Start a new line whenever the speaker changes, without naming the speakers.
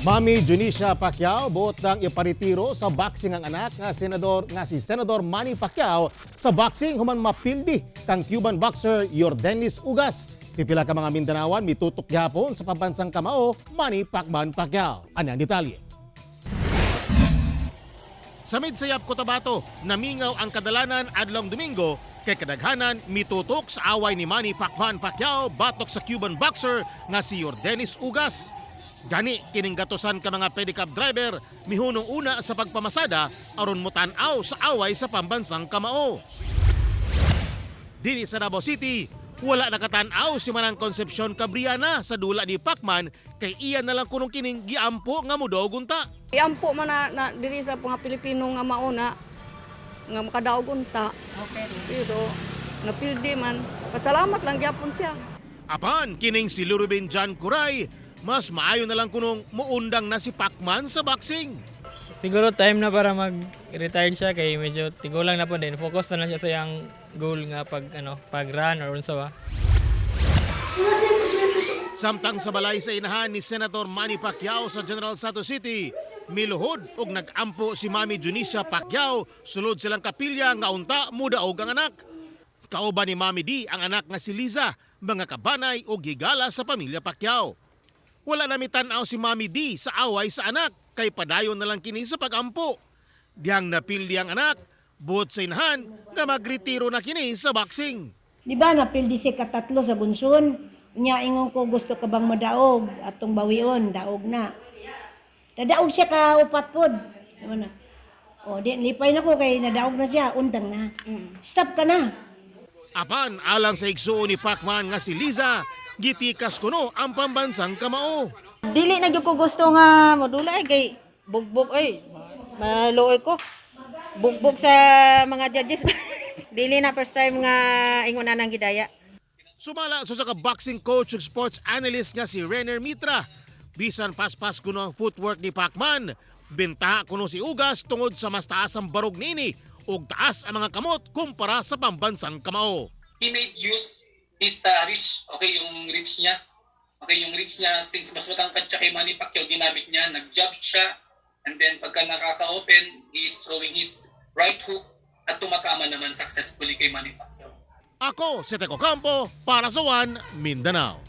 Mami Junisha Pacquiao buot ng iparetiro sa boxing ang anak nga si Senador Manny Pacquiao sa boxing human mapildi kang Cuban boxer Yordenis Ugas. Pipila ka mga Mindanaoan mitutok gihapon sa Pambansang Kamao Manny Pacquiao. Ano ang detalye? Sa midsayap Cotabato, namingaw ang kadalanan adlong Domingo kay kadaghanan mitutok sa away ni Manny Pacquiao batok sa Cuban boxer nga si Yordenis Ugas. Gani kining gatusan ka mga pedicab driver mihunong una sa pagpamasada aron motanaw sa away sa Pambansang Kamao. Dini sa Davao City, wala nakatanaw si Manang Concepcion Cabriana sa dula ni Pacman kay iya na lang kunong kining giampo nga mudaog unta.
Iampo man na diri sa mga Pilipino nga mauna nga makadaog unta. Okay. Pero napildi man. Pasalamat lang gyapon siya.
Apan kining si Lurubin John Kuray, mas maayo na lang kunong muundang na si Pacman sa boxing.
Siguro time na para mag-retire siya kay medyo tigulang na po din. Focus na lang siya sa yung goal nga pag-run or unsa ba.
Samtang sa balay sa inahan ni Senator Manny Pacquiao sa General Santos City, miluhod og nag-ampo si Mami Junisha Pacquiao sulod silang kapilya nga unta mudaog ang anak. Kauban ni Mami D ang anak nga si Liza, mga kabanay o gigala sa pamilya Pacquiao. Wala na mitanaw si Mami D sa away sa anak kay padayon na lang kini sa pagampo. Diyang napildi ang anak, buot sa inahan nga magretiro na kini sa boxing.
Di ba napildi si katatlo sa bunson? Nya ingon ko gusto ka bang madaog atong bawion, daog na. Nadaog siya ka upat pod. Ano na? O di lipay na ko kay nadaog na siya, undang na. Stop ka na.
Apan alang sa igsuon ni Pacman nga si Liza, gitikas kuno ang Pambansang Kamao.
Dili na gyud ko gusto nga modulay kay bugbog ay maluoy ko. Bugbog sa mga judges. Dili na first time nga ingon na nang gidaya.
Sumala sa boxing coach ug sports analyst nga si Renner Mitra. Bisan paspas kuno ang footwork ni Pacman, benta kuno si Ugas tungod sa mas taas ang barog nini ug taas ang mga kamot kumpara sa Pambansang Kamao.
He made use his reach, okay, yung reach niya. Okay, yung reach niya, since mas matangkad siya kay Manny Pacquiao, ginamit niya, nag-jab siya, and then pagka nakaka-open, he's throwing his right hook at tumatama naman successfully kay Manny Pacquiao.
Ako si Teco Campo para sa One Mindanao.